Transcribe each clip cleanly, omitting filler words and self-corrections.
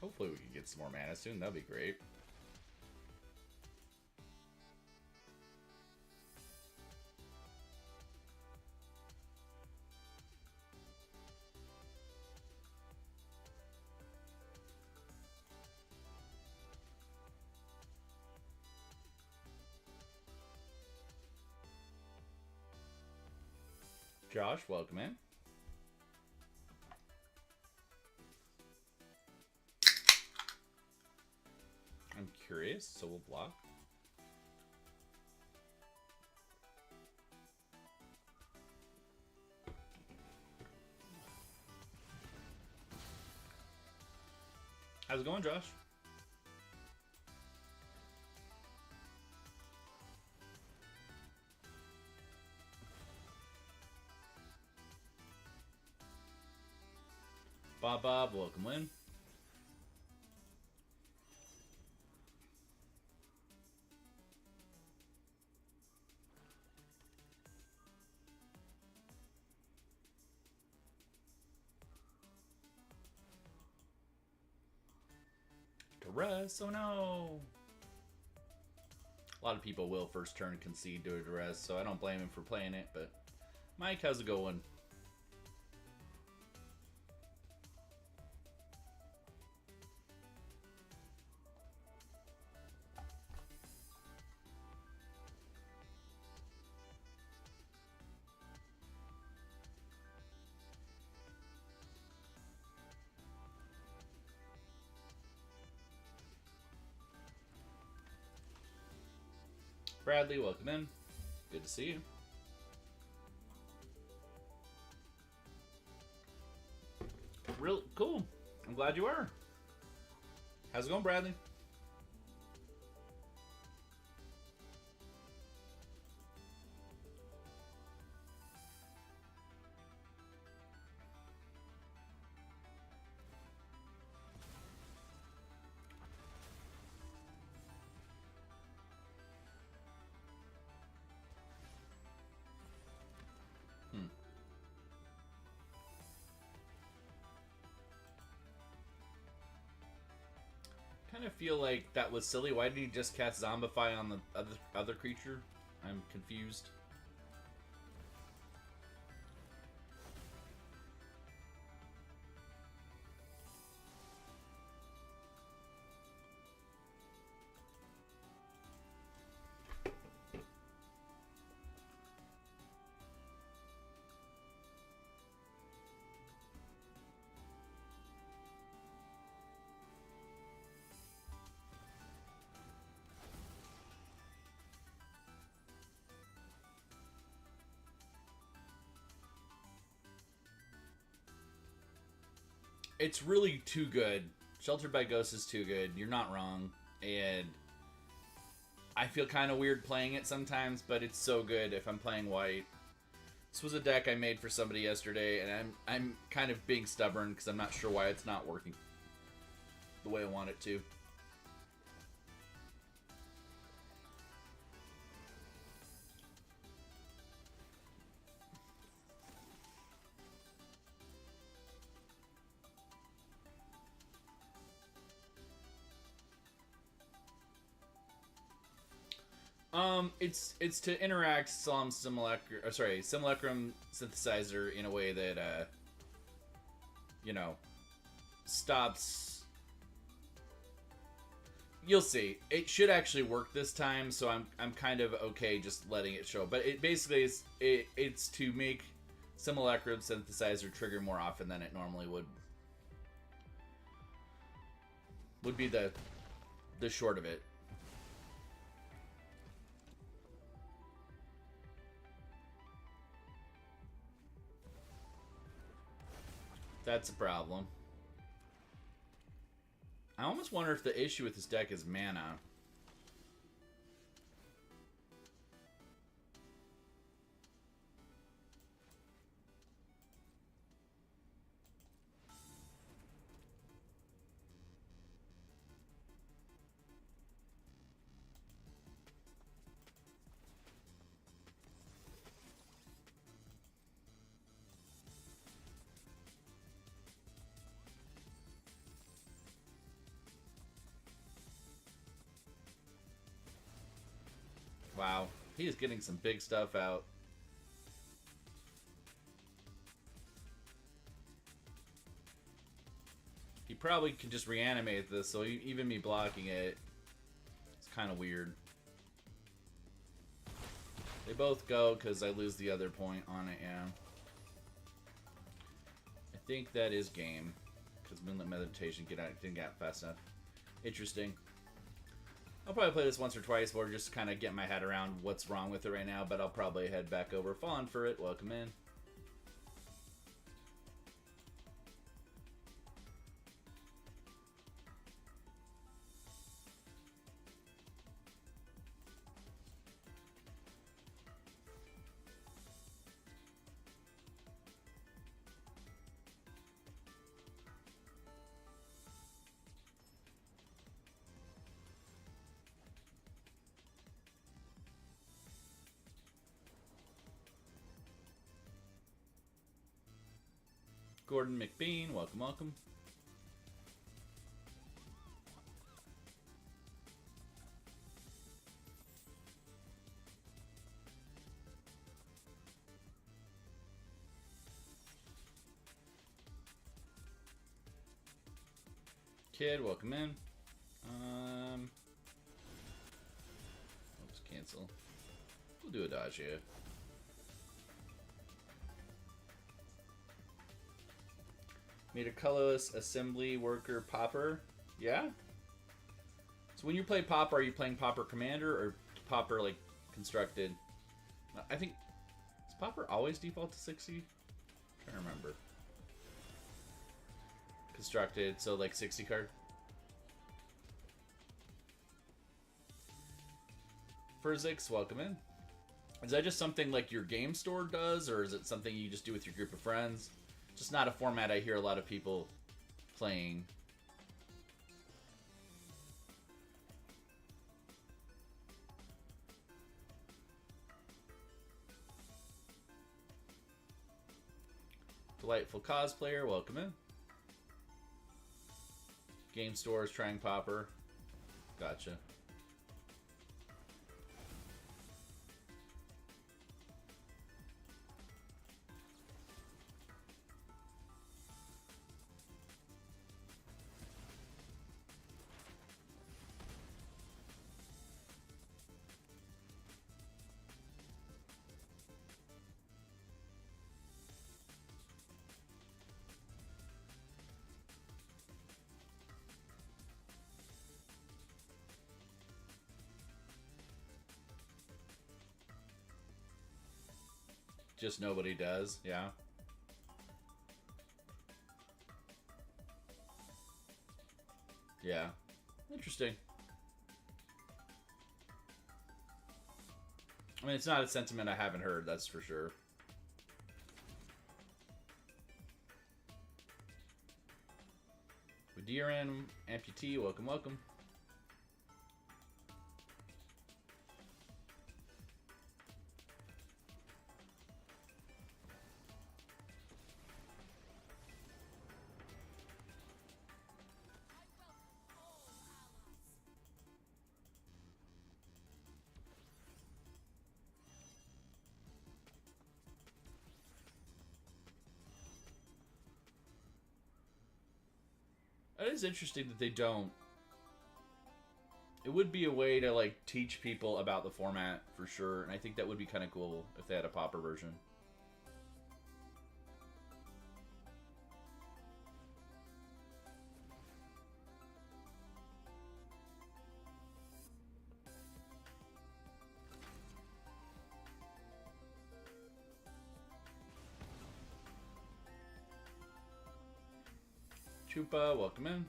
Hopefully we can get some more mana soon. That'd be great. Josh, welcome in. I'm curious, so we'll block. How's it going, Josh? Bob, welcome in. Duress, oh no! A lot of people will first turn concede to a Duress, so I don't blame him for playing it, but Mike, how's it going? Bradley, welcome in. Good to see you. Real cool. I'm glad you are. How's it going, Bradley? Kind of feel like that was silly. Why did he just cast Zombify on the other creature? I'm confused. It's really too good. Sheltered by Ghosts is too good. You're not wrong. And I feel kind of weird playing it sometimes, but it's so good if I'm playing white. This was a deck I made for somebody yesterday, and I'm kind of being stubborn because I'm not sure why it's not working the way I want it to. It's to interact Simulacrum Synthesizer in a way that stops. You'll see. It should actually work this time, so I'm kind of okay just letting it show. But it basically is it's to make Simulacrum Synthesizer trigger more often than it normally would be the short of it. That's a problem. I almost wonder if the issue with this deck is mana. Wow. He is getting some big stuff out. He probably can just reanimate this, so even me blocking it, it's kind of weird. They both go because I lose the other point on it, yeah. I think that is game. Because Moonlit Meditation didn't get fast enough. Interesting. I'll probably play this once or twice or just kind of get my head around what's wrong with it right now, but I'll probably head back over. Fawn for it. Welcome in. Gordon McBean, welcome, welcome. Kid, welcome in. Oops, cancel. We'll do a dodge here. Made a colorless assembly worker popper. Yeah? So when you play popper, are you playing popper commander or popper like constructed? I think, does popper always default to 60? I'm trying to remember. Constructed, so like 60 card. Furzix, welcome in. Is that just something like your game store does, or is it something you just do with your group of friends? Just not a format I hear a lot of people playing. Delightful cosplayer, welcome in. Game stores trying popper. Gotcha. Just nobody does, yeah. Yeah. Interesting. I mean, it's not a sentiment I haven't heard, that's for sure. Wadiran, amputee, welcome, welcome. It is interesting that they don't. It would be a way to like teach people about the format for sure, and I think that would be kind of cool if they had a popper version. Chupa, welcome in.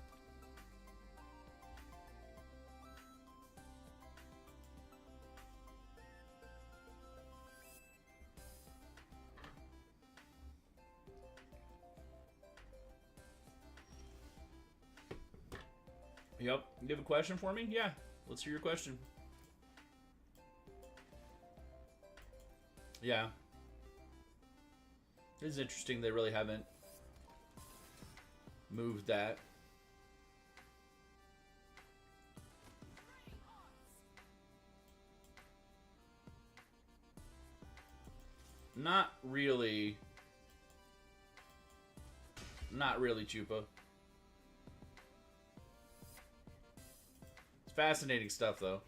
Yep. You have a question for me? Yeah. Let's hear your question. Yeah. It is interesting they really haven't moved that. Not really. Not really, Chupa. It's fascinating stuff, though.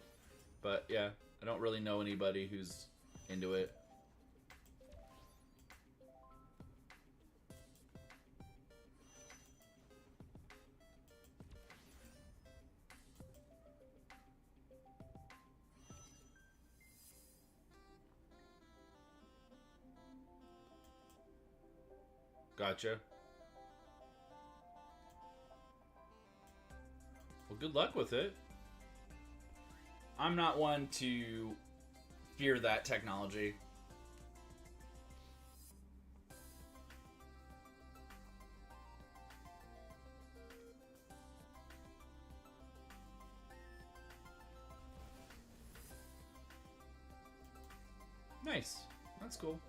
But, yeah, I don't really know anybody who's into it. Gotcha. Well, good luck with it. I'm not one to fear that technology. Nice. That's cool.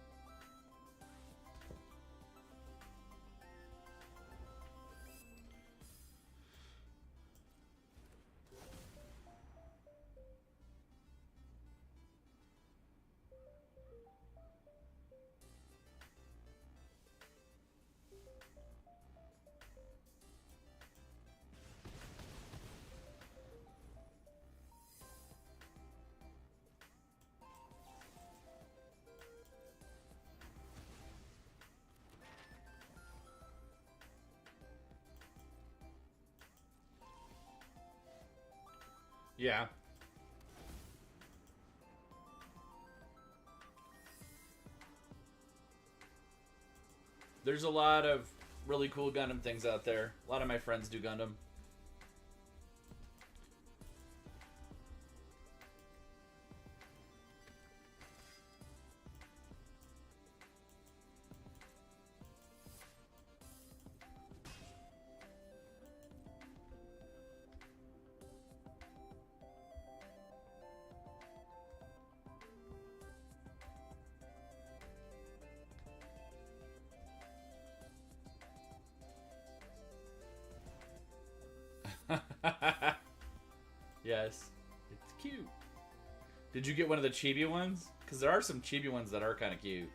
Yeah. There's a lot of really cool Gundam things out there. A lot of my friends do Gundam. Yes. It's cute. Did you get one of the chibi ones? Because there are some chibi ones that are kind of cute.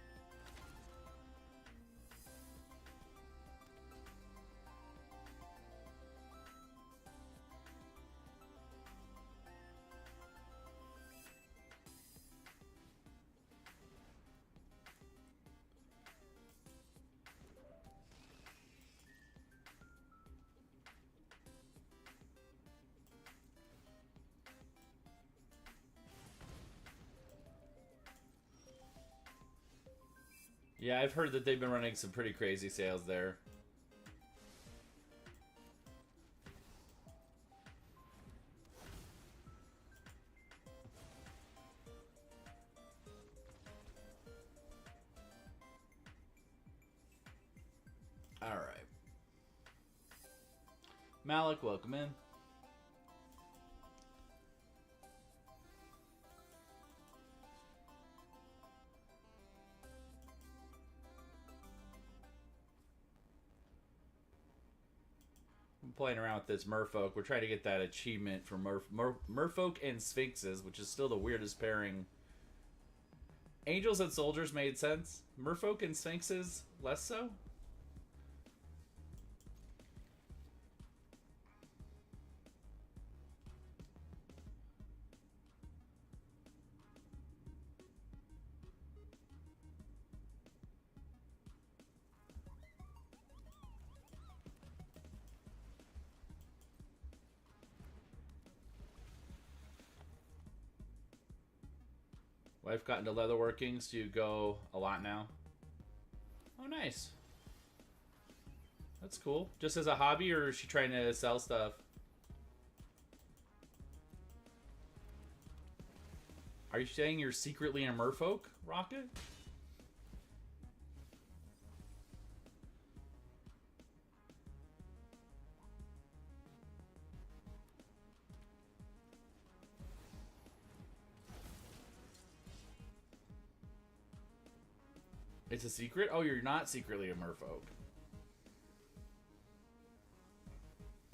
Yeah, I've heard that they've been running some pretty crazy sales there. Alright. Malik, welcome in. Playing around with this merfolk. We're trying to get that achievement for merfolk and sphinxes, which is still the weirdest pairing. Angels and soldiers made sense. Merfolk and sphinxes, less so. Wife got into leatherworking, so you go a lot now. Oh, nice. That's cool. Just as a hobby, or is she trying to sell stuff? Are you saying you're secretly a merfolk, Rocket? It's a secret? Oh, you're not secretly a merfolk.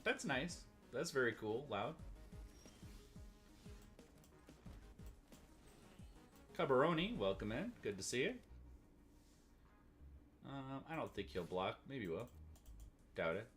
That's nice. That's very cool. Loud. Cabaroni, welcome in. Good to see you. I don't think he'll block. Maybe he will. Doubt it.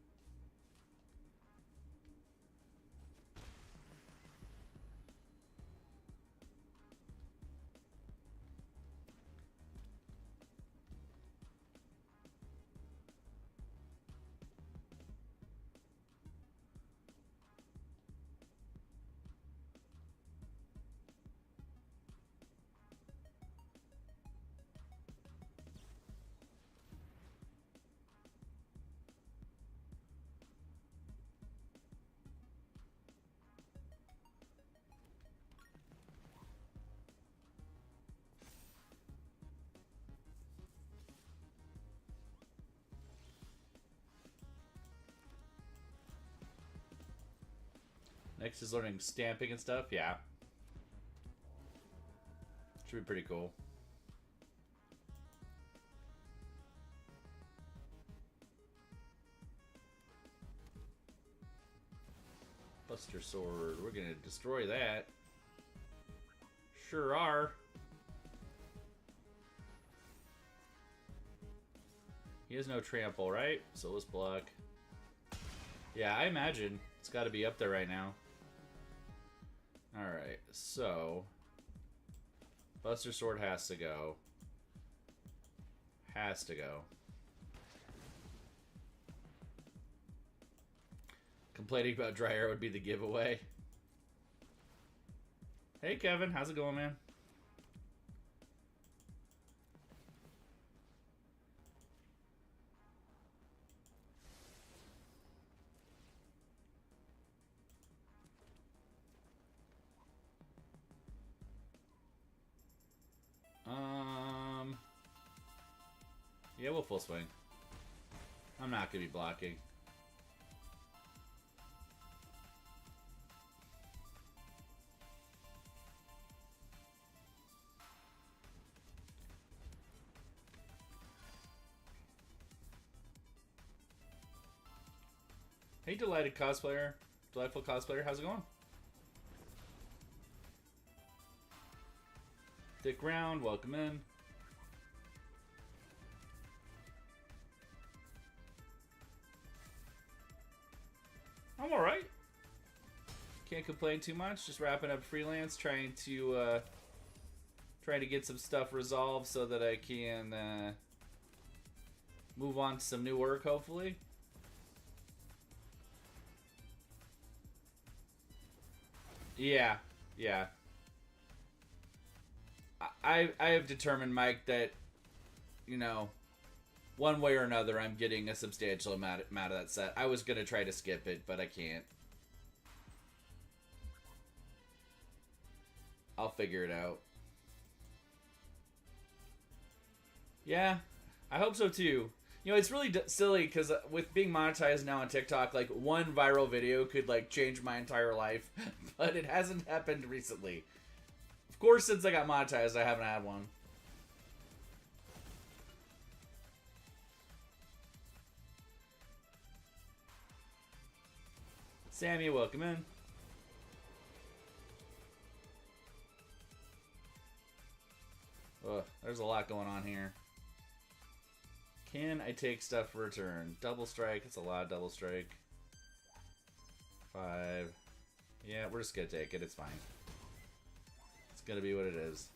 Next is learning stamping and stuff. Yeah. Should be pretty cool. Buster Sword. We're going to destroy that. Sure are. He has no trample, right? So let's block. Yeah, I imagine. It's got to be up there right now. Alright, so Buster Sword has to go. Has to go. Complaining about dry air would be the giveaway. Hey Kevin, how's it going, man? Yeah, we'll full swing. I'm not gonna be blocking. Hey, delightful cosplayer, how's it going? Thick round, welcome in. I'm alright. Can't complain too much. Just wrapping up freelance, trying to get some stuff resolved so that I can move on to some new work, hopefully. Yeah, yeah. I have determined, Mike, that, you know, one way or another, I'm getting a substantial amount of that set. I was going to try to skip it, but I can't. I'll figure it out. Yeah, I hope so too. You know, it's really silly because with being monetized now on TikTok, like one viral video could like change my entire life, but it hasn't happened recently. Of course, since I got monetized, I haven't had one. Sammy, welcome in. Ugh, there's a lot going on here. Can I take stuff for return? Double strike. It's a lot of double strike. 5. Yeah, we're just gonna take it. It's fine. It's gonna be what it is.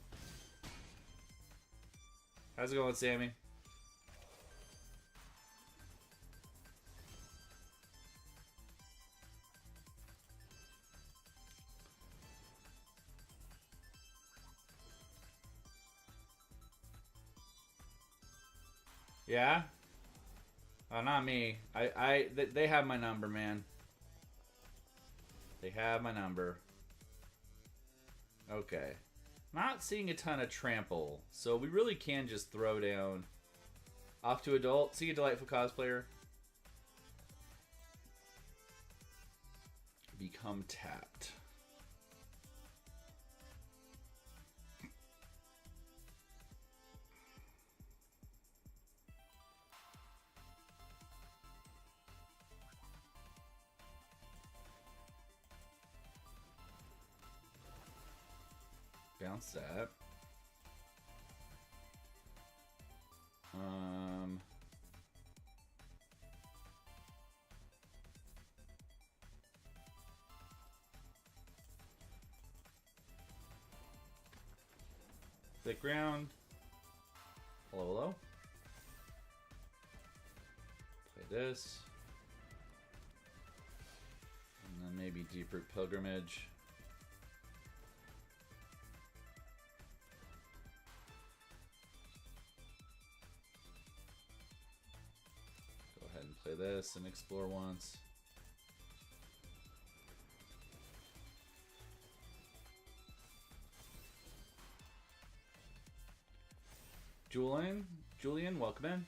How's it going, Sammy? Yeah? Oh, not me. They have my number, man. They have my number. Okay. Not seeing a ton of trample, so we really can just throw down. Off to adult. See you, delightful cosplayer. Become tapped. Bounce that. Stick around. Hello, hello. Play this. And then maybe Deep-Root Pilgrimage. Go ahead and play this and explore once. Julian, welcome in.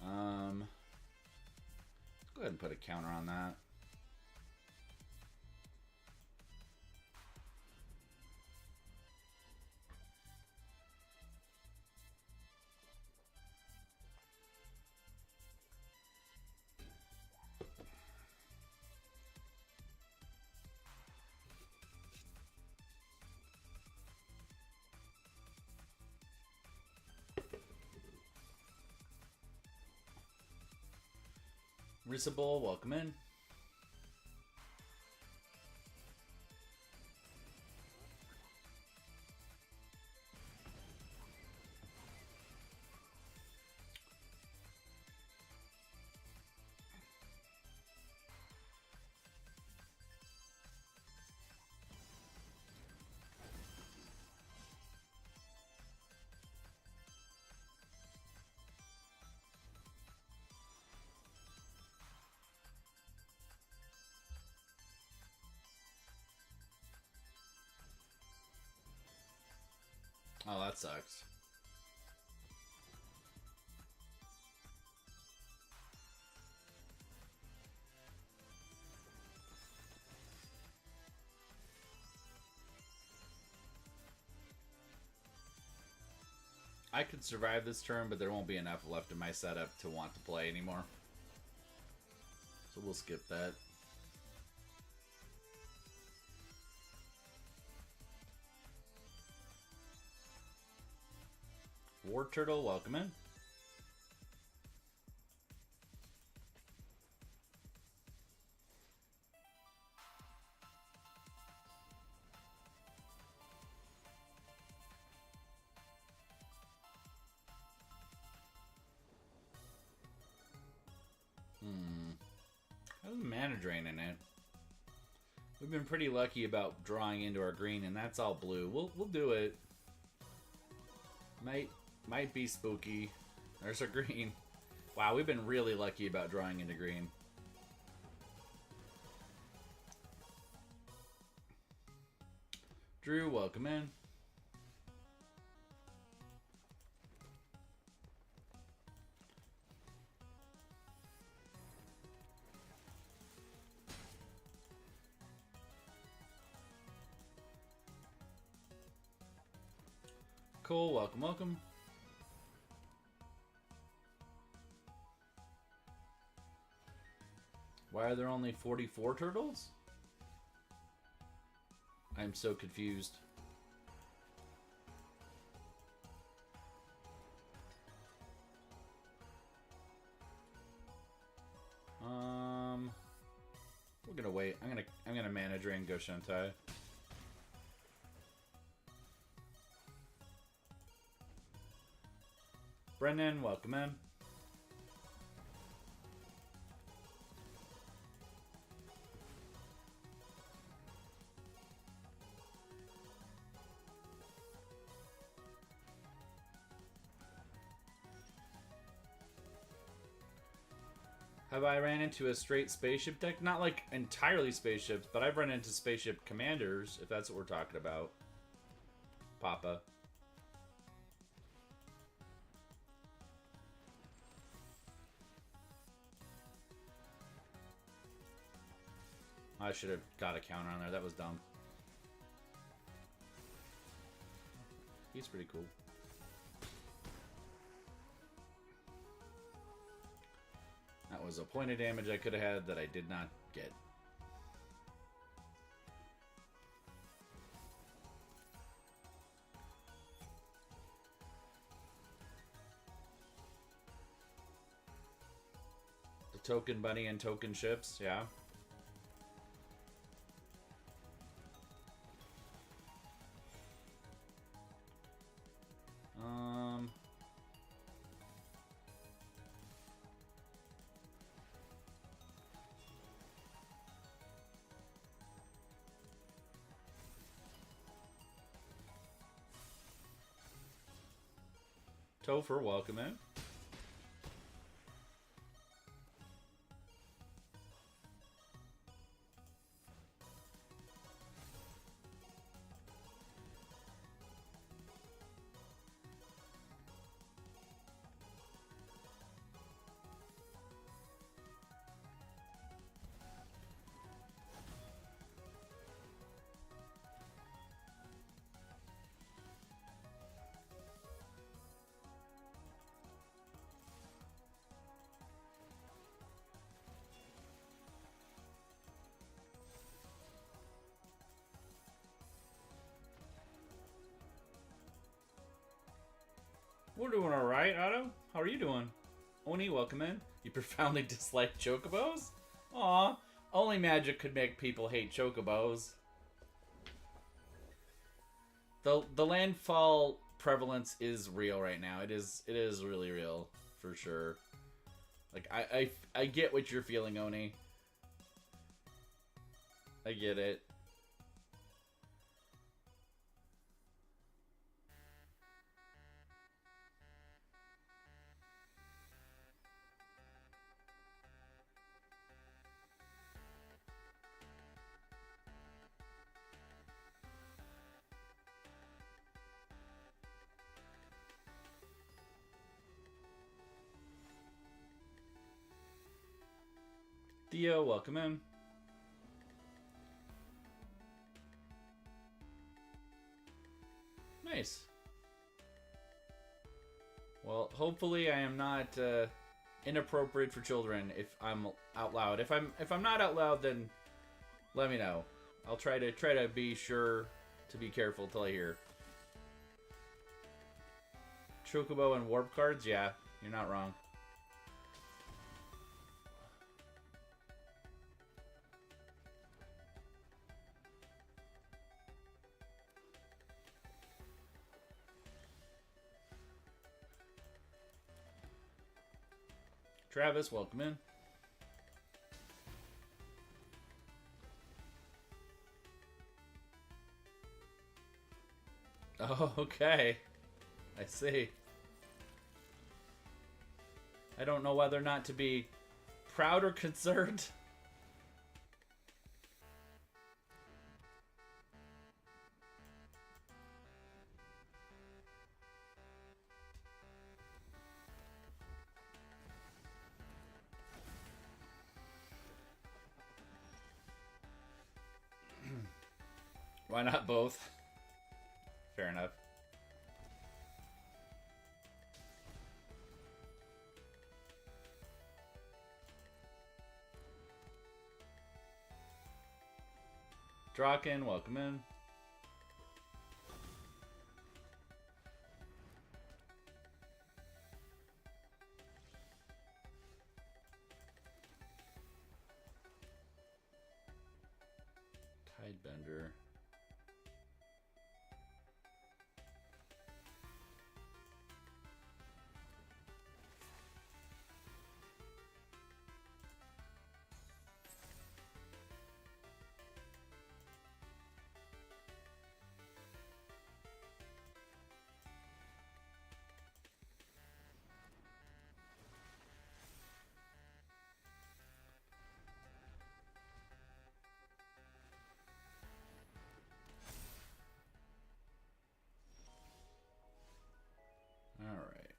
Let's go ahead and put a counter on that. Rissable, welcome in. Oh, that sucks. I could survive this turn, but there won't be enough left in my setup to want to play anymore. So we'll skip that. War Turtle, welcome in. There's a mana drain in it. We've been pretty lucky about drawing into our green, and that's all blue. We'll do it. Might be spooky. There's our green. Wow, we've been really lucky about drawing into green. Drew, welcome in. Cool, welcome, welcome. Why are there only 44 turtles? I'm so confused. We're gonna wait. I'm gonna mana drain Go Shentai. Brendan, welcome in. Have I ran into a straight spaceship deck? Not like entirely spaceships, but I've run into spaceship commanders, if that's what we're talking about. Papa. I should have got a counter on there. That was dumb. He's pretty cool. That was a point of damage I could have had that I did not get. The token bunny and token ships, yeah. Topher, welcome in. We're doing alright, Otto. How are you doing? Oni, welcome in. You profoundly dislike chocobos? Aw, only magic could make people hate chocobos. The landfall prevalence is real right now. It is really real, for sure. Like, I get what you're feeling, Oni. I get it. Theo, welcome in. Nice. Well, hopefully I am not inappropriate for children if I'm out loud. If I'm not out loud, then let me know. I'll try to be sure to be careful till I hear. Chocobo and warp cards? Yeah, you're not wrong. Travis, welcome in. Oh, okay. I see. I don't know whether or not to be proud or concerned. Why not both? Fair enough. Draken, welcome in. Tidebender. Alright.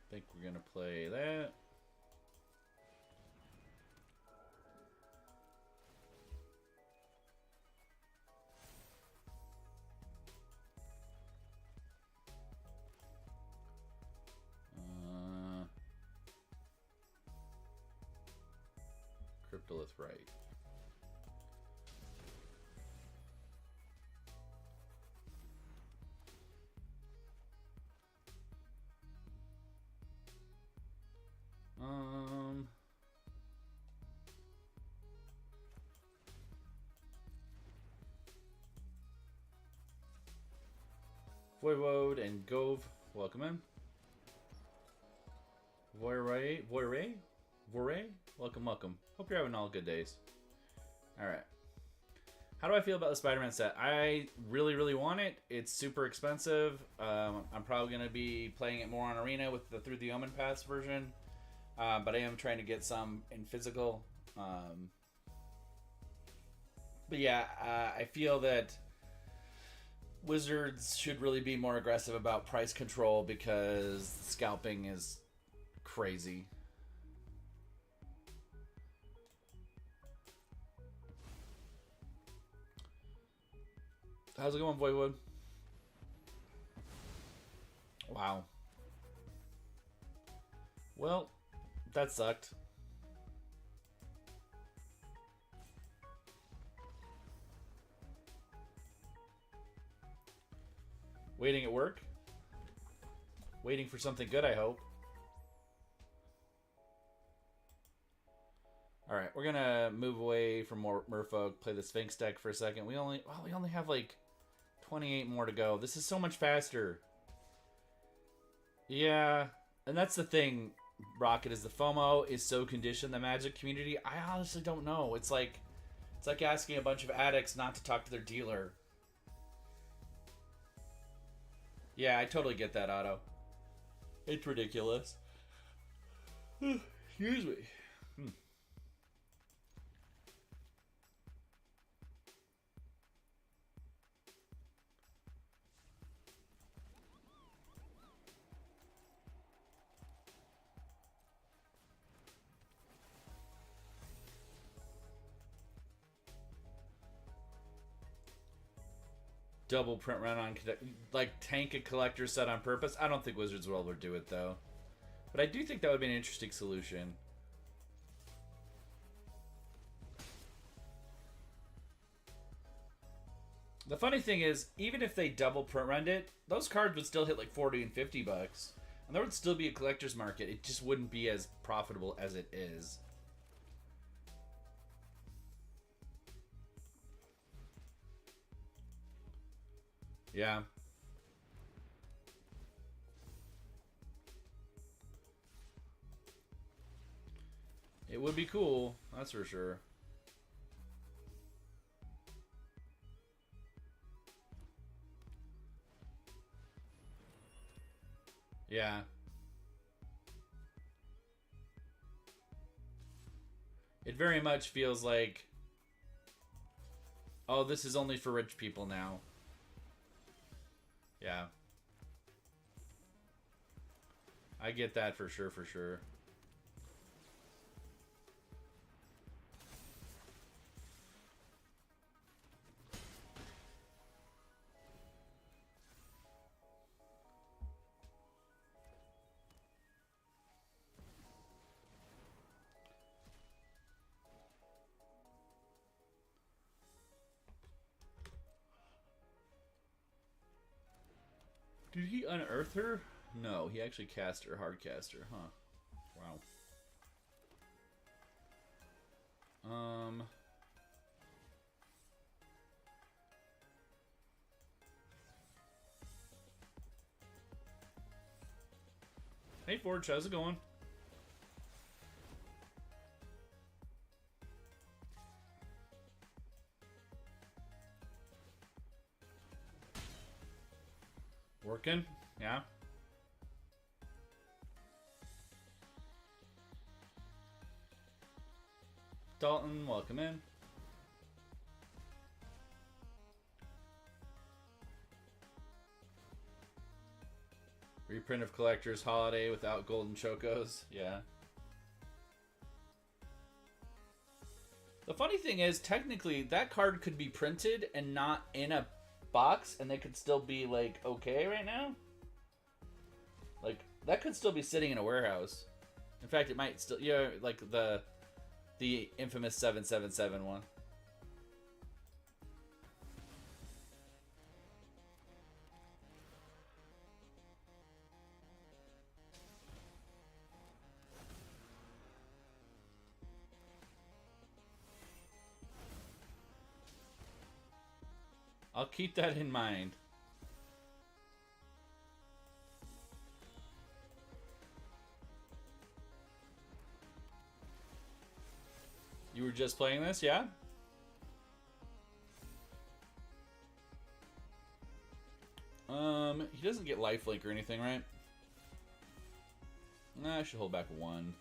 I think we're gonna play that. Cryptolith right. Voivode and Gove, welcome in. Voiray, welcome. Hope you're having all good days. Alright. How do I feel about the Spider-Man set? I really, really want it. It's super expensive. I'm probably going to be playing it more on Arena with the Through the Omen Pass version. But I am trying to get some in physical. But yeah, I feel that Wizards should really be more aggressive about price control because scalping is crazy. How's it going, Voidwood? Wow. Well, that sucked. Waiting at work? Waiting for something good, I hope. Alright, we're gonna move away from more Merfolk, play the Sphinx deck for a second. We only have like 28 more to go. This is so much faster. Yeah, and that's the thing, Rocket, is the FOMO is so conditioned the Magic community. I honestly don't know. It's like asking a bunch of addicts not to talk to their dealer. Yeah, I totally get that, Otto. It's ridiculous. Excuse me. Double print run on, like, tank a collector set on purpose. I don't think Wizards will ever do it, though. But I do think that would be an interesting solution. The funny thing is, even if they double print run it, those cards would still hit like 40 and 50 bucks. And there would still be a collector's market. It just wouldn't be as profitable as it is. Yeah. It would be cool, that's for sure. Yeah. It very much feels like, oh, this is only for rich people now. Yeah. I get that for sure, for sure. Did he unearth her? No, he actually cast her, hard cast her, huh? Wow. Hey Forge, how's it going? Working? Yeah. Dalton, welcome in. Reprint of Collector's Holiday without golden chocos. Yeah. The funny thing is, technically, that card could be printed and not in a box, and they could still be, like, okay right now. Like, that could still be sitting in a warehouse. In fact, it might still, yeah, like the infamous 777 one. I'll keep that in mind. You were just playing this, yeah? He doesn't get lifelink or anything, right? Nah, I should hold back 1.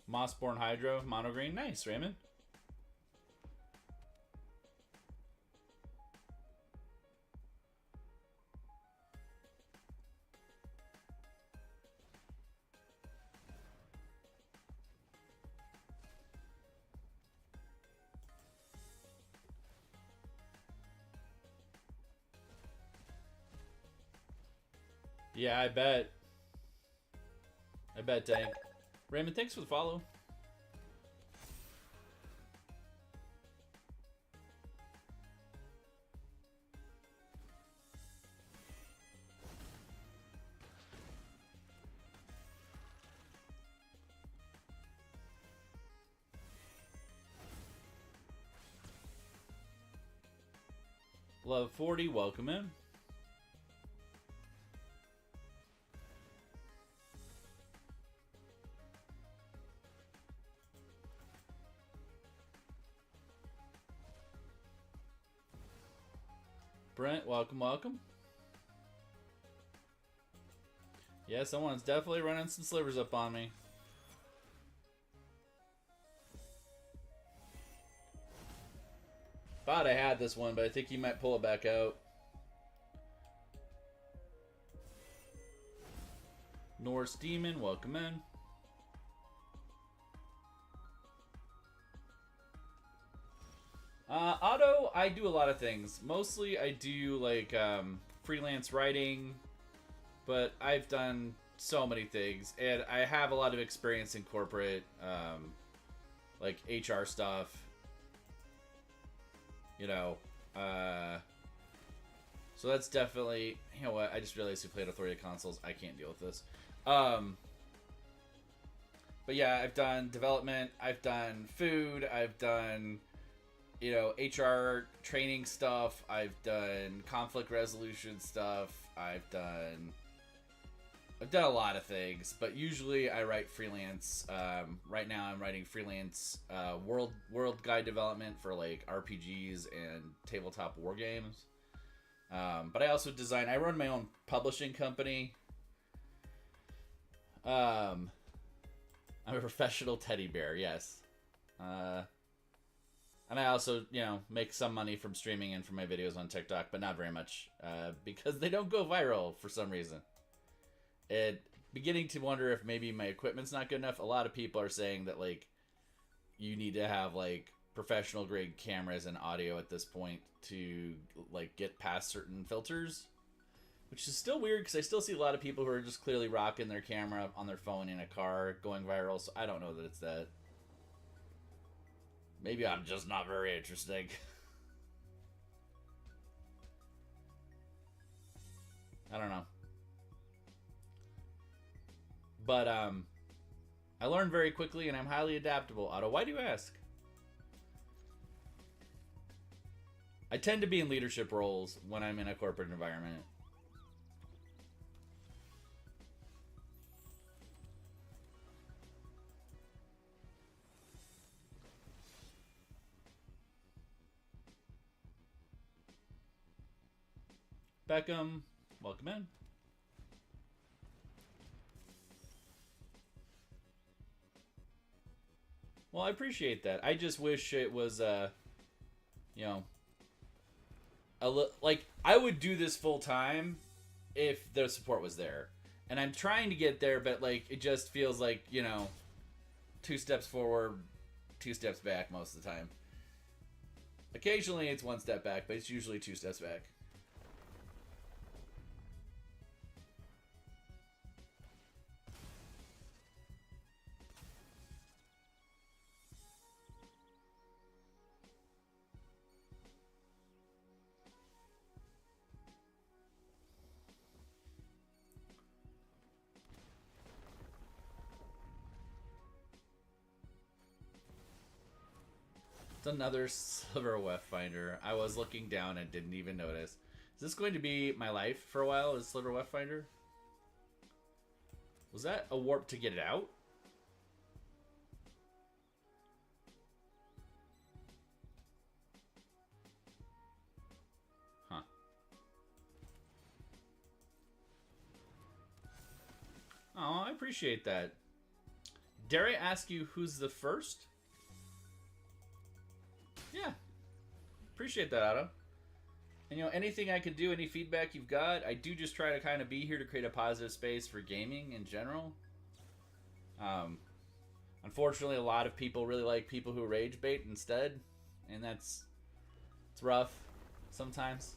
Mossborn Hydro, Mono Green. Nice, Raymond. Yeah, I bet. I bet, Dank. Raymond, thanks for the follow. Love 40, welcome in. Brent, welcome, welcome. Yeah, someone's definitely running some slivers up on me. Thought I had this one, but I think he might pull it back out. Norse Demon, welcome in. Auto, I do a lot of things. Mostly I do like freelance writing, but I've done so many things, and I have a lot of experience in corporate, like HR stuff. You know, so that's definitely, you know what, I just realized we played Authority of Consoles. I can't deal with this. But yeah, I've done development, I've done food, I've done, you know, HR training stuff, I've done conflict resolution stuff, I've done a lot of things, but usually I write freelance. Right now I'm writing freelance world guide development for like RPGs and tabletop war games. But I also design. I run my own publishing company. I'm a professional teddy bear, yes. And I also, you know, make some money from streaming and from my videos on TikTok, but not very much because they don't go viral for some reason. And beginning to wonder if maybe my equipment's not good enough. A lot of people are saying that, like, you need to have, like, professional grade cameras and audio at this point to, like, get past certain filters. Which is still weird because I still see a lot of people who are just clearly rocking their camera on their phone in a car going viral. So I don't know that it's that. Maybe I'm just not very interesting. I don't know. But, I learn very quickly, and I'm highly adaptable. Otto, why do you ask? I tend to be in leadership roles when I'm in a corporate environment. Beckham, welcome in. Well, I appreciate that. I just wish it was, you know, like, I would do this full time if the support was there. And I'm trying to get there, but, like, it just feels like, you know, 2 steps forward, 2 steps back most of the time. Occasionally it's 1 step back, but it's usually 2 steps back. It's another Silver Weft Finder. I was looking down and didn't even notice. Is this going to be my life for a while, is Silver Weft Finder? Was that a warp to get it out? Huh. Oh, I appreciate that. Dare I ask you who's the first? Yeah. Appreciate that, Otto. And, you know, anything I can do, any feedback you've got, I do just try to kind of be here to create a positive space for gaming in general. Unfortunately, a lot of people really like people who rage bait instead, and it's rough sometimes.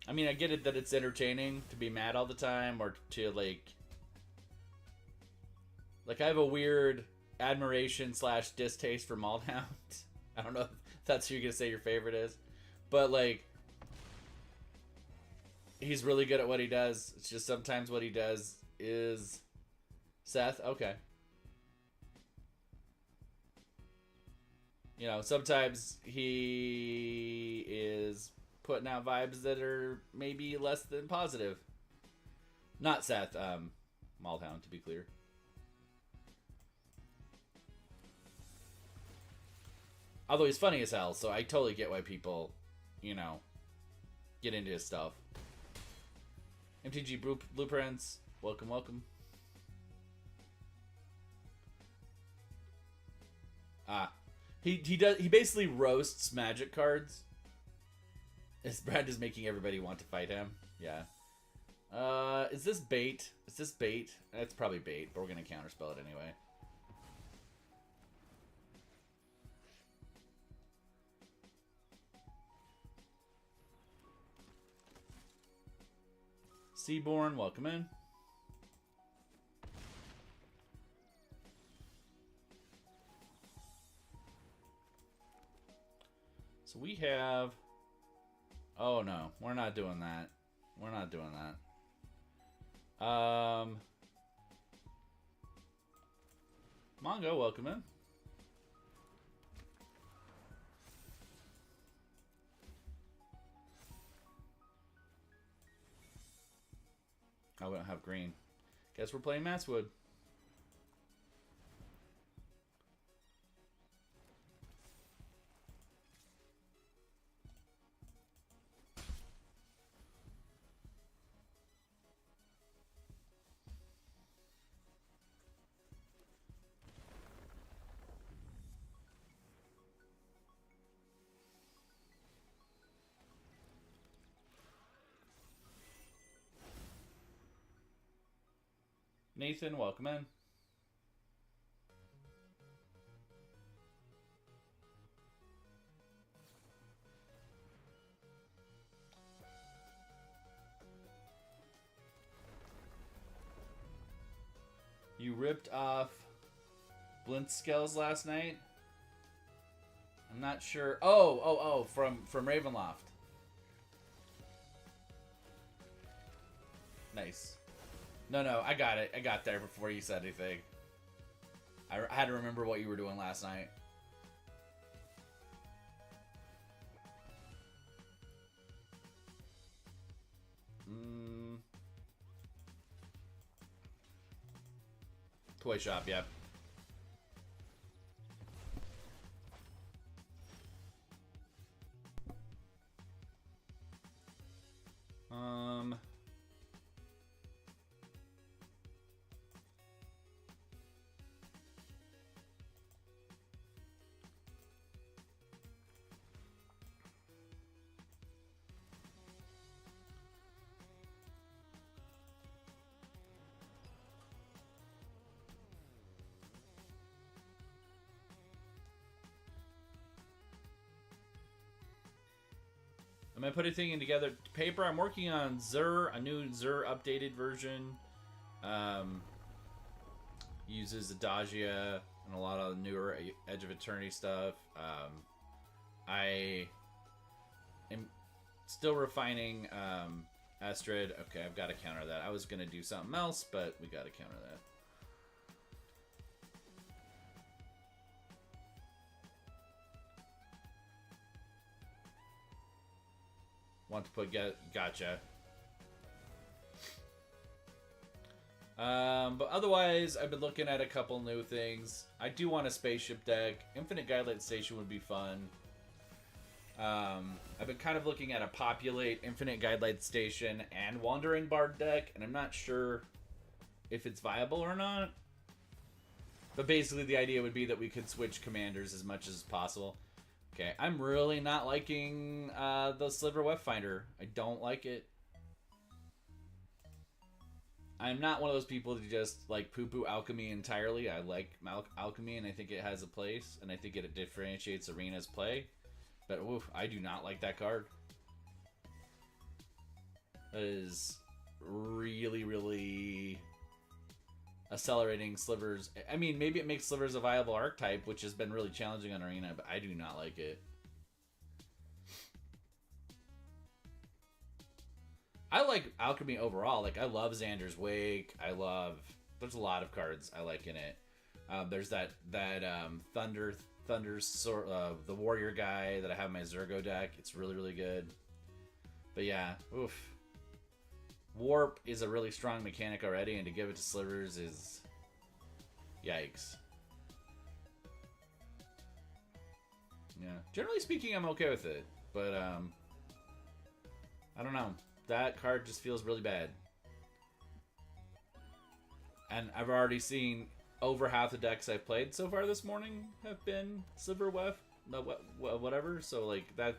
I mean, I get it that it's entertaining to be mad all the time or to, like, I have a weird admiration / distaste for Maldhound. I don't know if that's who you're going to say your favorite is. But, like, he's really good at what he does. It's just sometimes what he does is... Seth? Okay. You know, sometimes he is putting out vibes that are maybe less than positive. Not Seth, Maldhound, to be clear. Although he's funny as hell, so I totally get why people, you know, get into his stuff. MTG Blueprints, welcome, welcome. He basically roasts Magic cards. His brand is making everybody want to fight him. Yeah. Is this bait? Is this bait? It's probably bait, but we're gonna counterspell it anyway. Seaborn, welcome in. So we have... Oh no, we're not doing that. We're not doing that. Mongo, welcome in. Oh, we don't have green. Guess we're playing Matswood. Nathan, welcome in. You ripped off Blintskells last night? I'm not sure. Oh, from Ravenloft. Nice. No, I got it. I got there before you said anything. I had to remember what you were doing last night. Toy shop, yep. Am I putting thing together? Paper, I'm working on Xur, a new Xur updated version. Uses Adagia and a lot of newer Edge of Eternity stuff. I am still refining Astrid. Okay, I've got to counter that. I was going to do something else, but we got to counter that. Want to put gotcha. But otherwise, I've been looking at a couple new things. I do want a spaceship deck. Infinite Guidelight Station would be fun. I've been kind of looking at a populate Infinite Guidelight Station and Wandering Bard deck, and I'm not sure if it's viable or not. But basically, the idea would be that we could switch commanders as much as possible. Okay, I'm really not liking the Sliver Web Finder. I don't like it. I'm not one of those people that just like poo-poo alchemy entirely. I like alchemy, and I think it has a place, and I think it differentiates Arena's play. But oof, I do not like that card. That is really, really accelerating Slivers. I mean, maybe it makes Slivers a viable archetype, which has been really challenging on Arena, but I do not like it. I like Alchemy overall. Like, I love Xander's Wake. There's a lot of cards I like in it. There's that Thunder's sort of the Warrior guy that I have in my Zergo deck. It's really, really good. But yeah, oof. Warp is a really strong mechanic already, and to give it to Slivers is... yikes. Yeah. Generally speaking, I'm okay with it. But, I don't know. That card just feels really bad. And I've already seen over half the decks I've played so far this morning have been Sliver Wef, whatever. So, like, that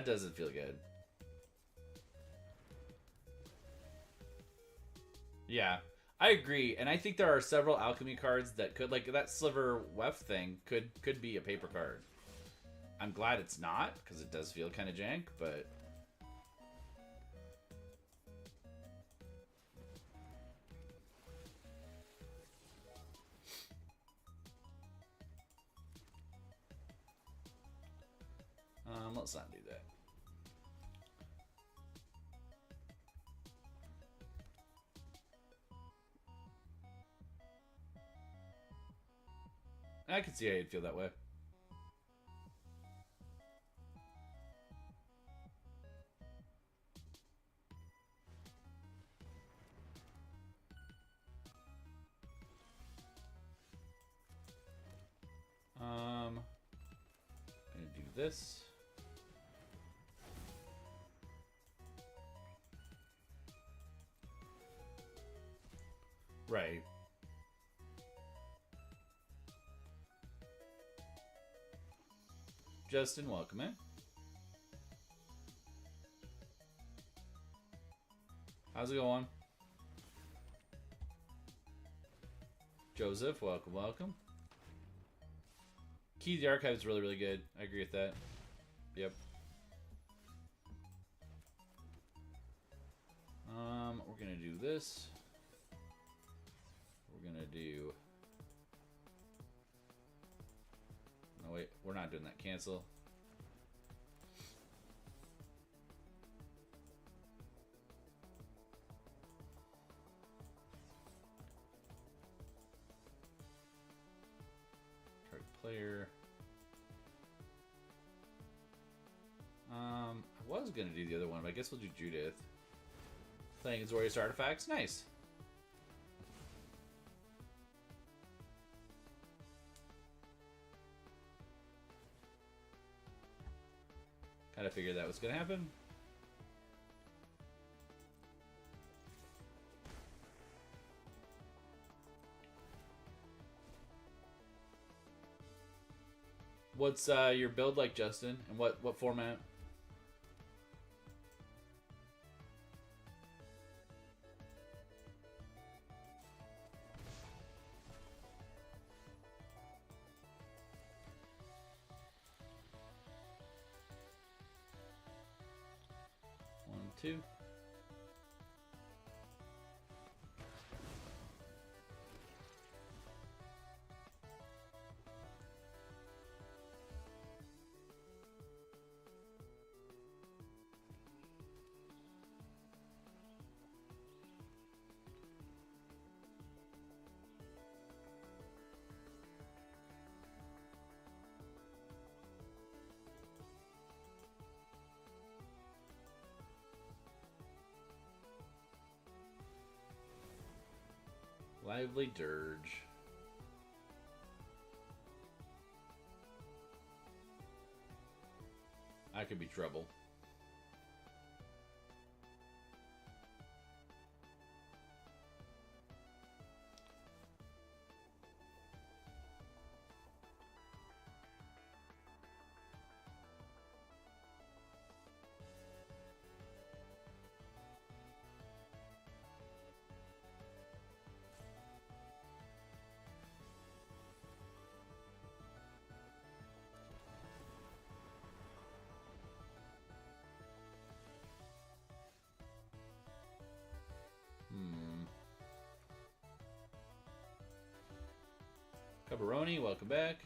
doesn't feel good. Yeah, I agree, and I think there are several alchemy cards that could, like that Sliver Wef thing, could be a paper card. I'm glad it's not, because it does feel kind of jank, but... let's not do that. I can see how you'd feel that way. I'm gonna do this. Right. Justin, welcome in. How's it going? Joseph, welcome, welcome. Key to the Archive is really, really good. I agree with that. Yep. We're gonna do this. We're gonna do... No, wait, we're not doing that. Cancel. Target player. I was gonna do the other one, but I guess we'll do Judith. Playing Azorius Artifacts. Nice. Kind of figured that was going to happen. What's your build like, Justin? And what format? Two. Lively Dirge. I could be trouble. Pepperoni, welcome back.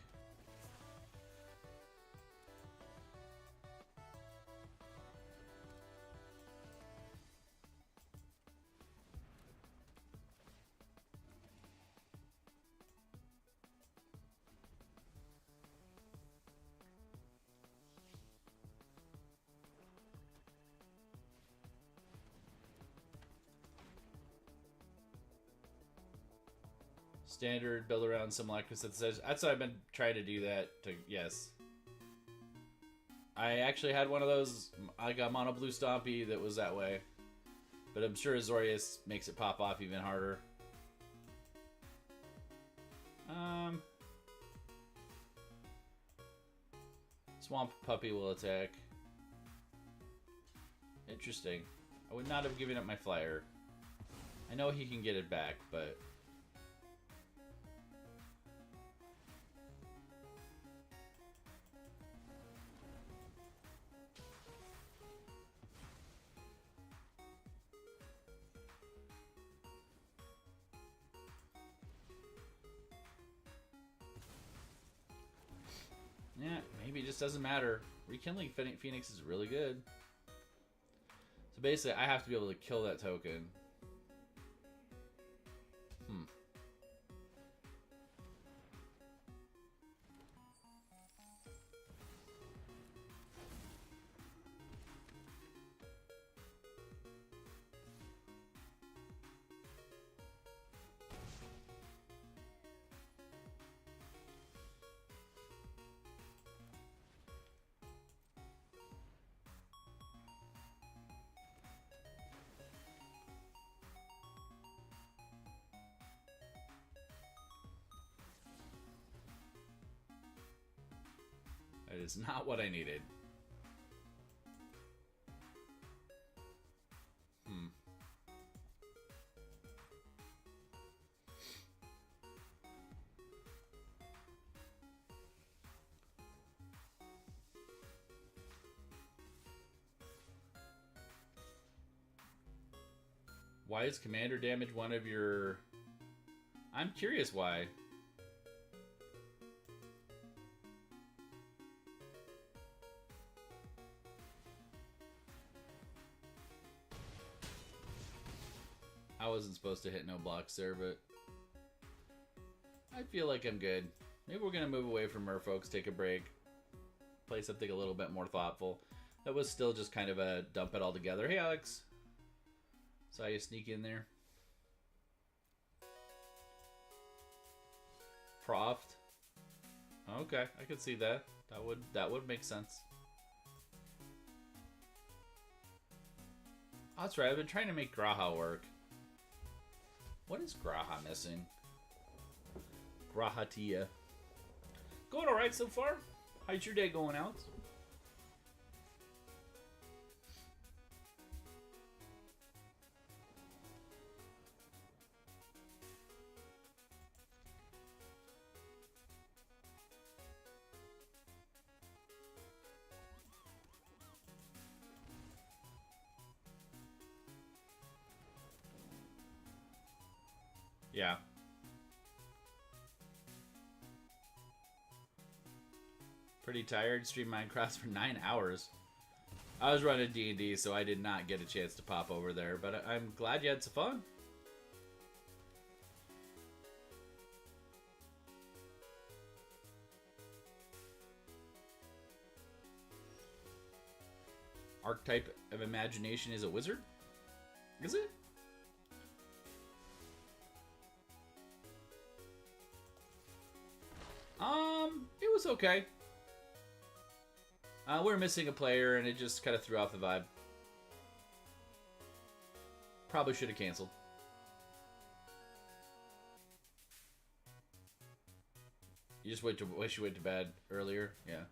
Standard, build around some Lactus that says. That's what I've been trying to do that. Yes. I actually had one of those. I got Mono Blue Stompy that was that way. But I'm sure Azorius makes it pop off even harder. Swamp Puppy will attack. Interesting. I would not have given up my flyer. I know he can get it back, but... yeah, maybe it just doesn't matter. Rekindling Phoenix is really good. So basically, I have to be able to kill that token. That is not what I needed. Why is commander damage one of your... I'm curious why. I wasn't supposed to hit no blocks there, but I feel like I'm good. Maybe we're going to move away from Merfolks, take a break, play something a little bit more thoughtful. That was still just kind of a dump it all together. Hey, Alex. Saw you sneak in there. Proft. Okay, I could see that. That would make sense. Oh, that's right. I've been trying to make Graha work. What is Graha missing? Grahatia. Going alright so far? How's your day going out? Yeah. Pretty tired. Streamed Minecraft for 9 hours. I was running D&D, so I did not get a chance to pop over there, but I'm glad you had some fun. Archetype of imagination is a wizard? Is it? okay. We're missing a player, and it just kind of threw off the vibe. Probably should have canceled. You just wish you went to bed earlier? Yeah.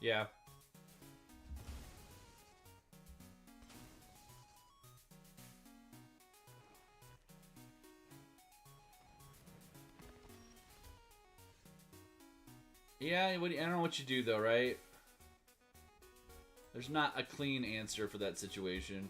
Yeah. Yeah, I don't know what you do, though, right? There's not a clean answer for that situation.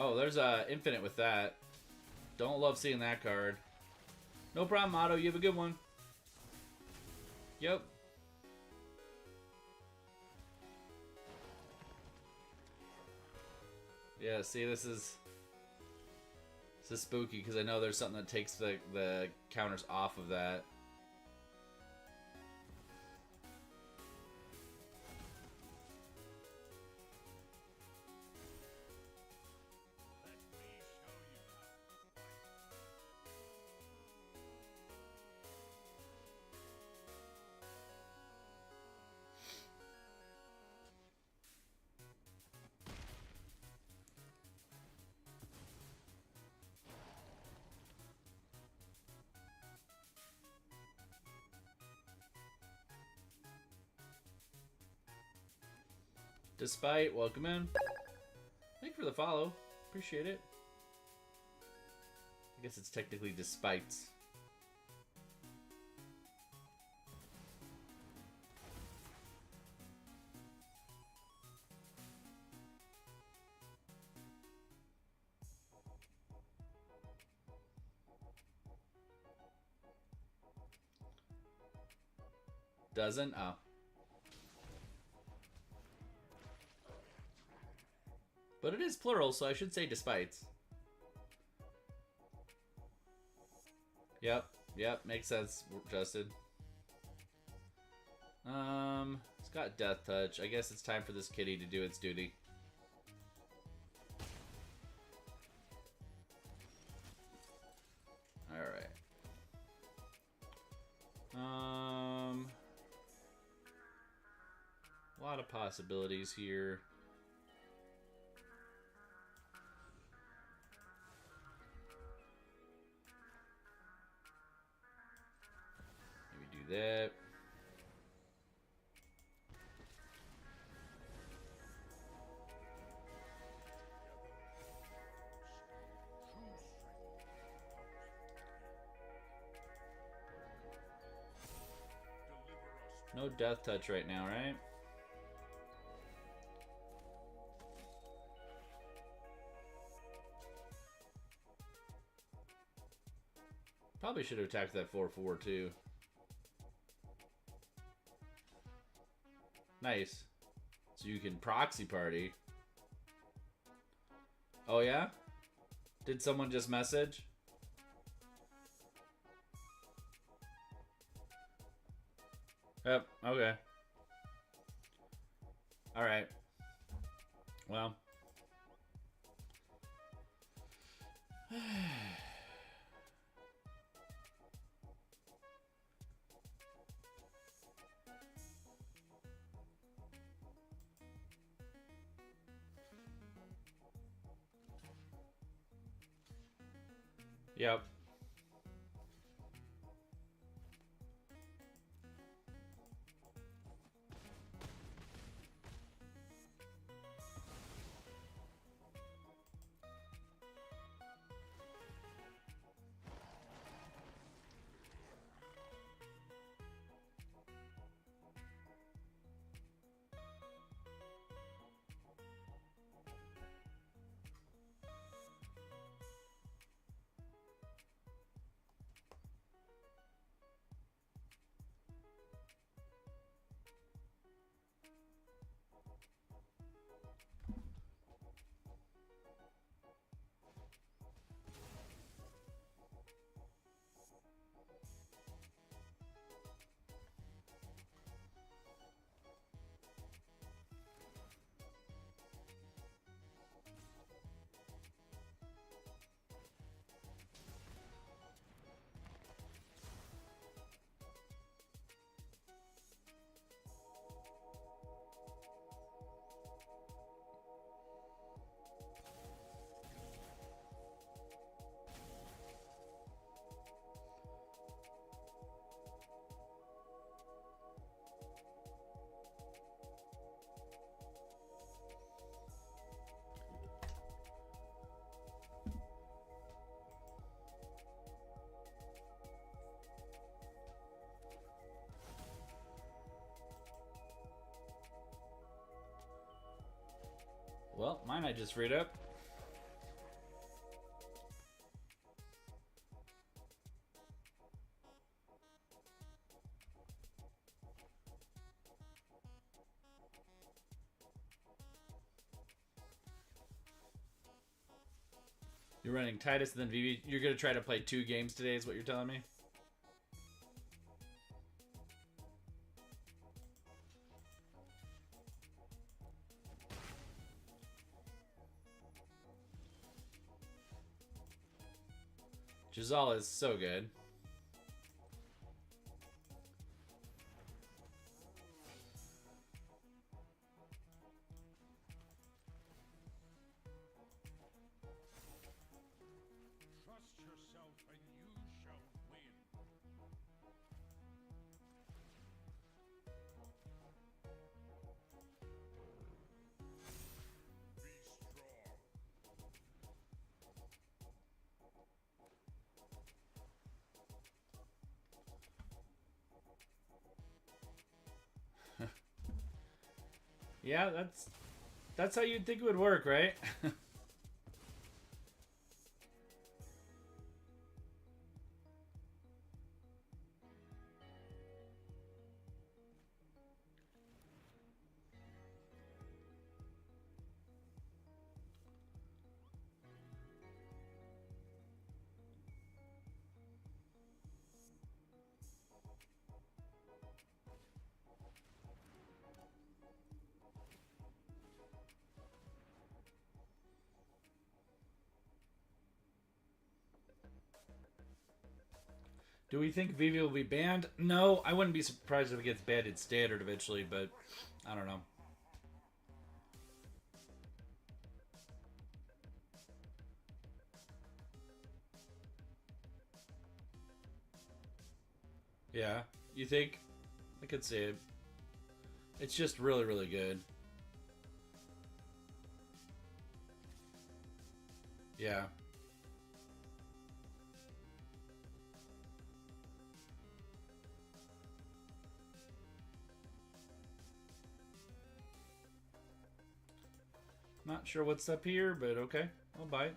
Oh, there's infinite with that. Don't love seeing that card. No problem, Otto. You have a good one. Yep. Yeah, see, this is spooky because I know there's something that takes the counters off of that. Despite, welcome in. Thank you for the follow. Appreciate it. I guess it's technically despite. Doesn't? Oh. But it is plural, so I should say despite. Yep, makes sense, Justin. It's got Death Touch. I guess it's time for this kitty to do its duty. Alright. A lot of possibilities here. Maybe do that. No Death Touch right now, right? Probably should have attacked that 4/4 too. Nice. So you can proxy party. Oh yeah? Did someone just message? Yep, okay. Alright. Well. Yep. well, mine I just freed up. You're running Titus and then VV. You're going to try to play 2 games today is what you're telling me? Giselle is so good. Yeah, that's how you'd think it would work, right? Do we think Vivi will be banned? No, I wouldn't be surprised if it gets banned in standard eventually, but I don't know. Yeah, you think? I could see it. It's just really, really good. Yeah. Not sure what's up here, but okay. I'll buy it.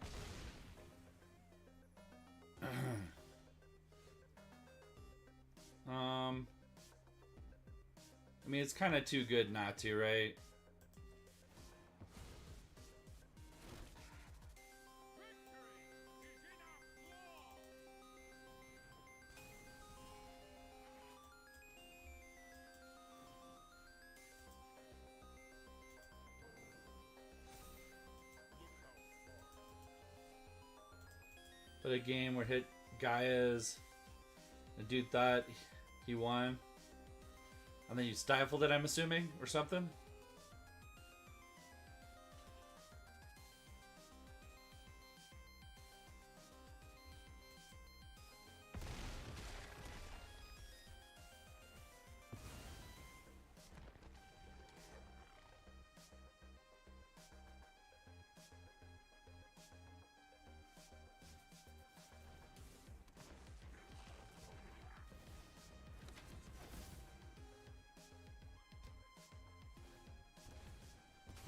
I mean, it's kind of too good not to, right? But a game where hit Gaia's, the dude thought he won, and then you stifled it, I'm assuming, or something.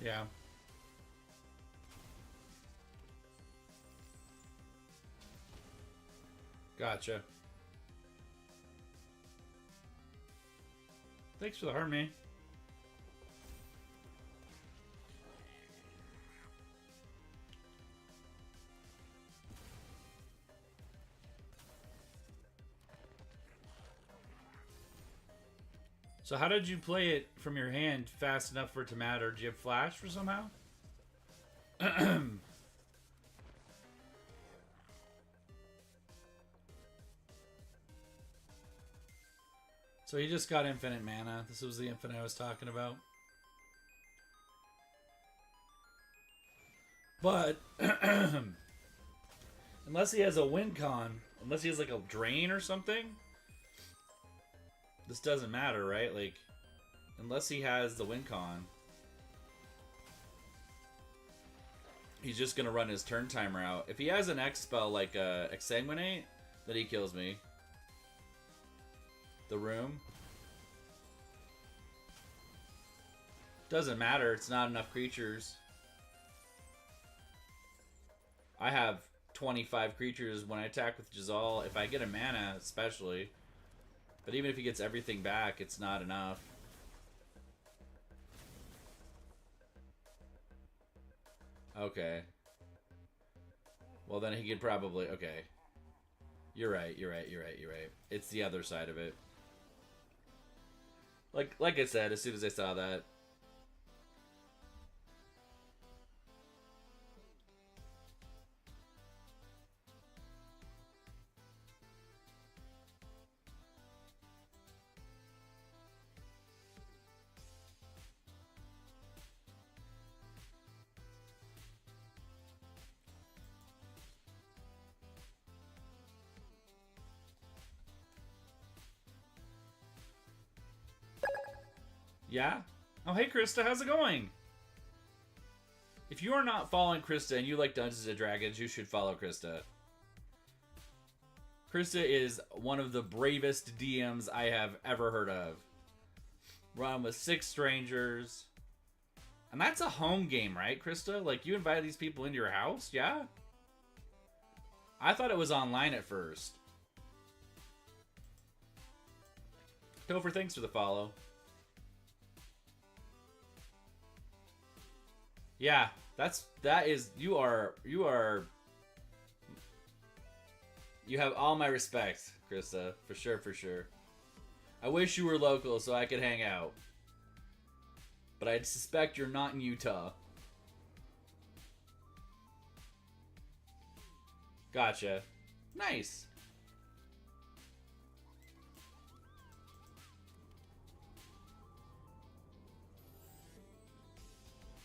Yeah. Gotcha. Thanks for the harmony. So how did you play it from your hand fast enough for it to matter? Did you have flash for somehow? So he just got infinite mana. This was the infinite I was talking about. But unless he has a win con, unless he has like a drain or something, this doesn't matter, right? Like, unless he has the win con, he's just gonna run his turn timer out. If he has an X spell like Exsanguinate, then he kills me. The room. Doesn't matter, it's not enough creatures. I have 25 creatures when I attack with Jazal. If I get a mana, especially. But even if he gets everything back, it's not enough. Okay. Well, then he could probably... Okay. You're right. It's the other side of it. Like I said, as soon as I saw that... Yeah? Oh, hey, Krista, how's it going? If you are not following Krista and you like Dungeons & Dragons, you should follow Krista. Krista is one of the bravest DMs I have ever heard of. Run with 6 strangers. And that's a home game, right, Krista? Like, you invite these people into your house? Yeah? I thought it was online at first. Topher, thanks for the follow. Yeah, you have all my respect, Krista, for sure. I wish you were local so I could hang out. But I suspect you're not in Utah. Gotcha. Nice.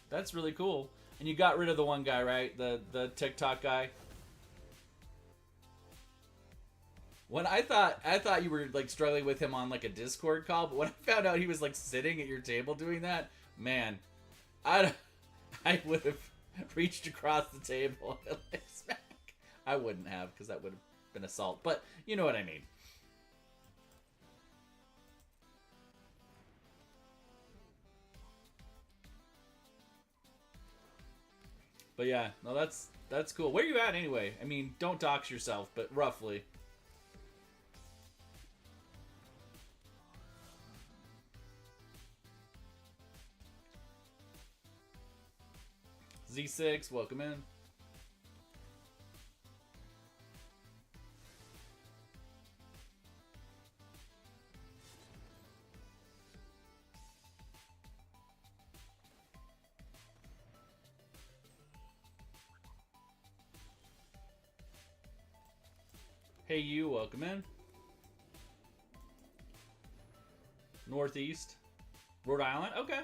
That's really cool. And you got rid of the one guy, right? The TikTok guy. When I thought you were like struggling with him on like a Discord call, but when I found out he was like sitting at your table doing that, man, I would have reached across the table and like smack. I wouldn't have, because that would have been assault. But you know what I mean. But yeah, no, that's cool. Where are you at anyway? I mean, don't dox yourself, but roughly. Z6, welcome in. Hey, you, welcome in. Northeast. Rhode Island? Okay.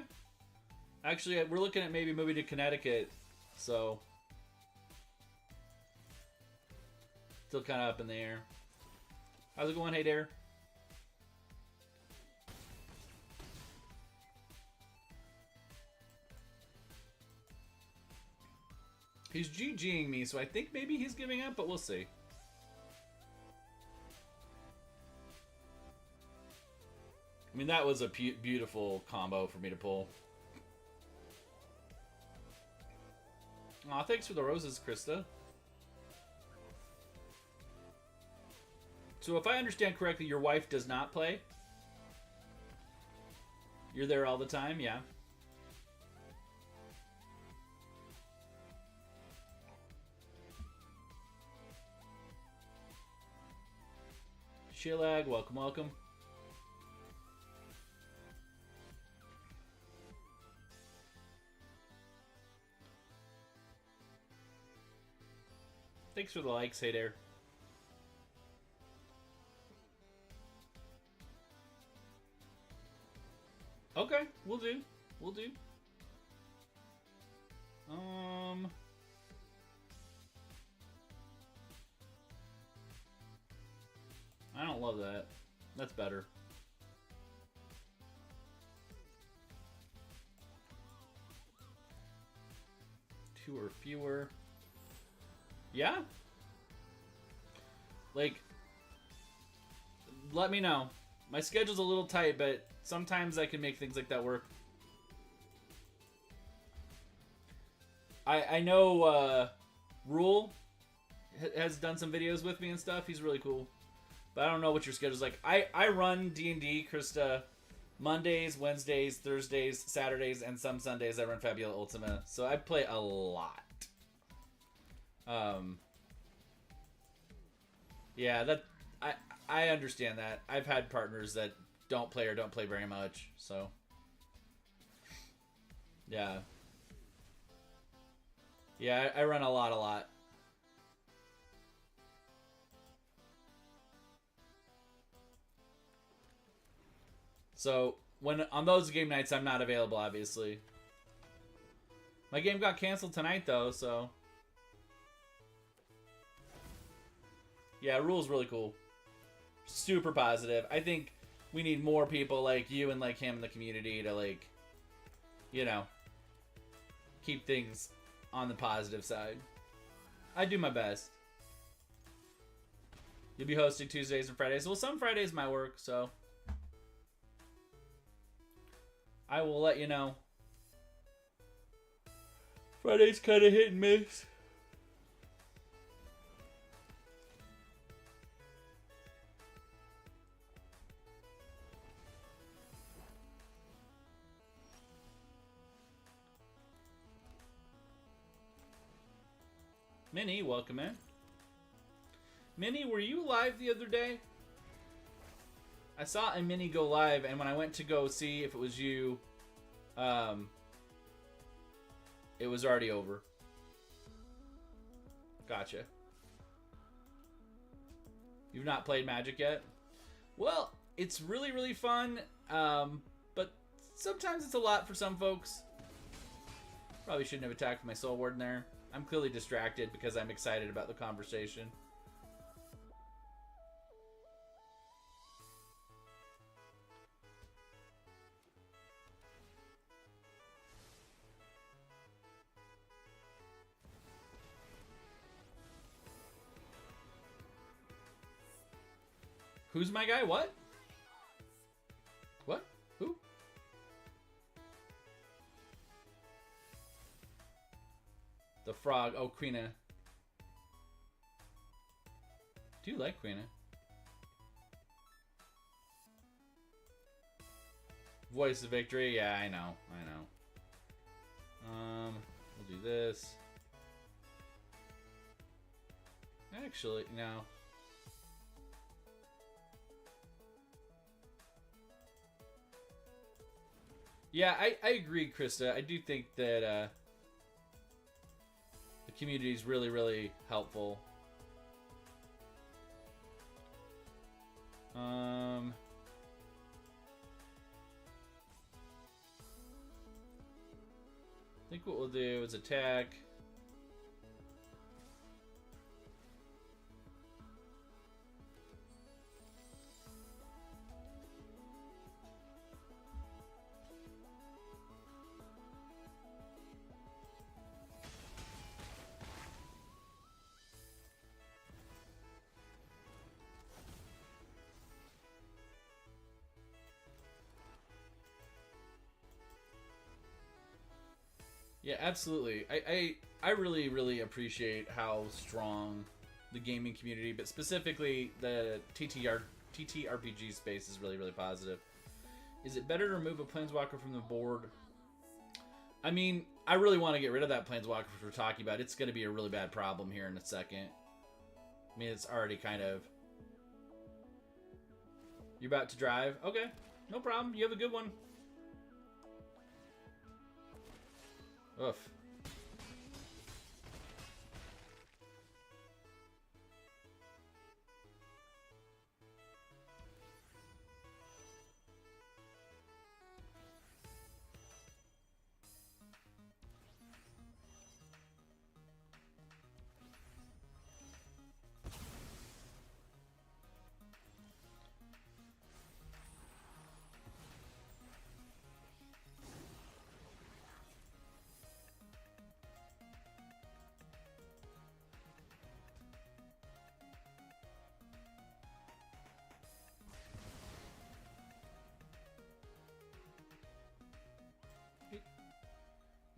Actually, we're looking at maybe moving to Connecticut, so... Still kind of up in the air. How's it going, hey there? He's GGing me, so I think maybe he's giving up, but we'll see. I mean, that was a beautiful combo for me to pull. Aw, thanks for the roses, Krista. So if I understand correctly, your wife does not play? You're there all the time? Yeah. Shillag, welcome, welcome. Thanks for the likes, hey there. Okay, we'll do. We'll do. I don't love that. That's better. Two or fewer. Yeah? Like, let me know. My schedule's a little tight, but sometimes I can make things like that work. I know Rule has done some videos with me and stuff. He's really cool. But I don't know what your schedule's like. I run D&D, Krista, Mondays, Wednesdays, Thursdays, Saturdays, and some Sundays I run Fabula Ultima. So I play a lot. Yeah, that I understand that. I've had partners that don't play very much, so yeah. Yeah, I run a lot. So when on those game nights I'm not available, obviously. My game got canceled tonight though, so yeah, Rule's really cool. Super positive. I think we need more people like you and like him in the community to, like, you know, keep things on the positive side. I do my best. You'll be hosting Tuesdays and Fridays. Well, some Fridays might work, so I will let you know. Friday's kind of hit and miss. Minnie, welcome in. Minnie, were you live the other day? I saw a Minnie go live, and when I went to go see if it was you, it was already over. Gotcha. You've not played Magic yet? Well, it's really, really fun, but sometimes it's a lot for some folks. Probably shouldn't have attacked my Soul Warden there. I'm clearly distracted because I'm excited about the conversation. Who's my guy? What? What? Who? The frog. Oh, Queena. Do you like Queena? Voice of Victory. Yeah, I know. We'll do this. Actually, no. Yeah, I agree, Krista. I do think that the community is really, really helpful. I think what we'll do is attack. Yeah, absolutely. I really, really appreciate how strong the gaming community, but specifically the TTRPG space is really, really positive. Is it better to remove a Planeswalker from the board? I mean, I really want to get rid of that Planeswalker we're talking about. It's going to be a really bad problem here in a second. I mean, it's already kind of... You're about to drive? Okay, no problem. You have a good one. Oof.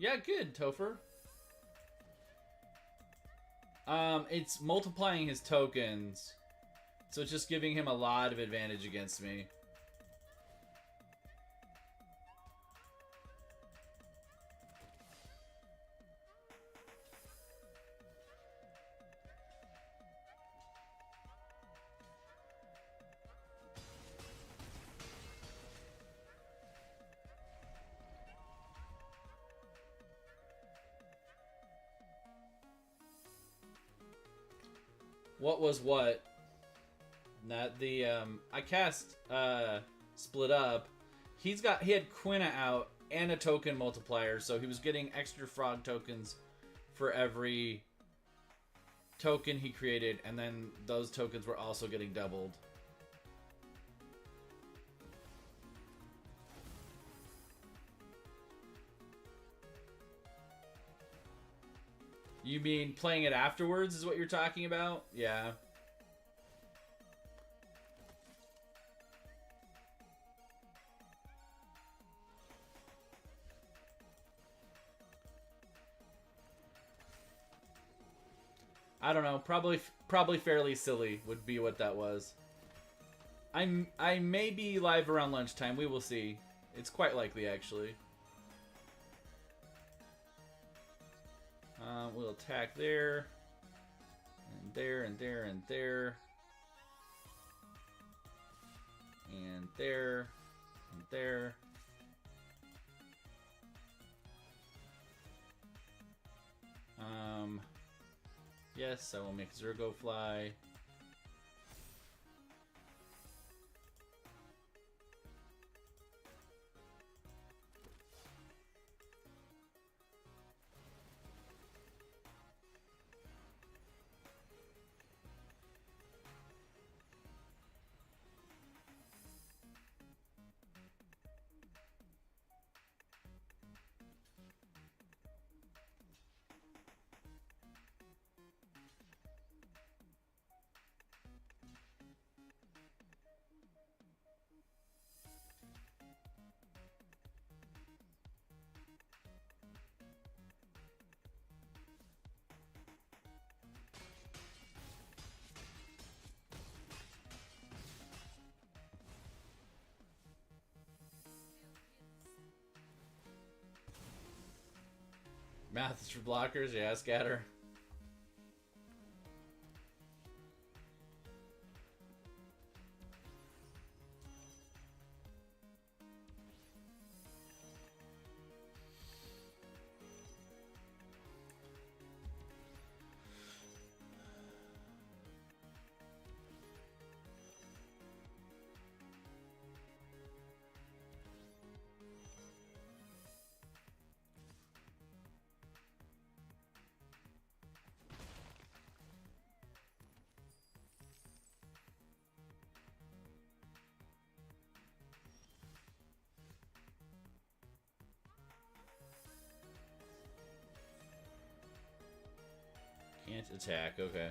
Yeah, good, Topher. It's multiplying his tokens, so it's just giving him a lot of advantage against me. What was what? Not the I cast Split Up. He had Quina out and a token multiplier, so he was getting extra frog tokens for every token he created, and then those tokens were also getting doubled. You mean playing it afterwards is what you're talking about? Yeah. I don't know. Probably fairly silly would be what that was. I may be live around lunchtime. We will see. It's quite likely, actually. We'll attack there, and there, and there, and there, and there, and there. Yes, I will make Zergo fly. Math is for blockers, yeah, scatter. Can't attack, okay.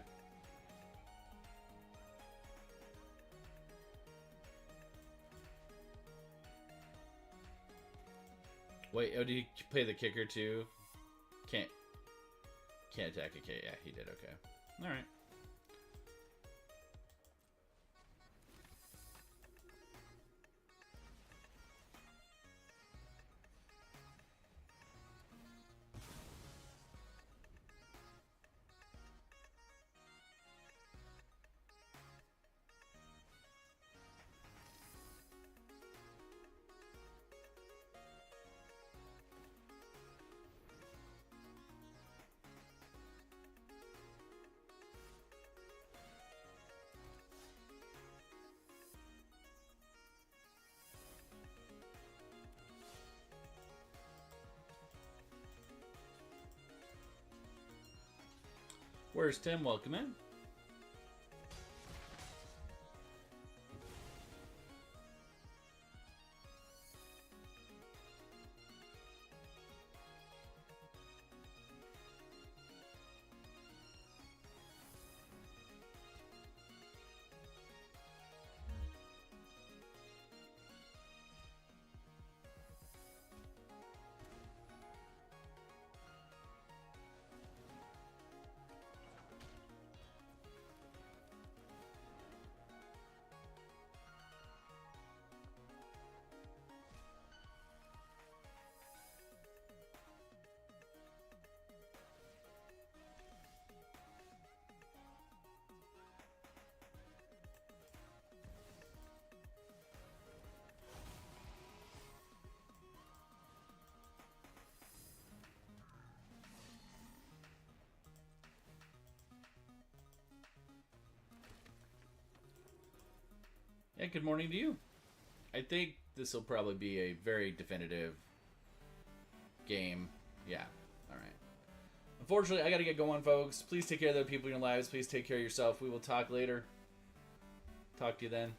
Wait, oh, did he play the kicker too? Can't attack, okay, yeah, he did, okay. Alright. Where's Tim? Welcome in. Hey, good morning to you. I think this will probably be a very definitive game. Yeah. All right. Unfortunately, I got to get going, folks. Please take care of the people in your lives. Please take care of yourself. We will talk later. Talk to you then.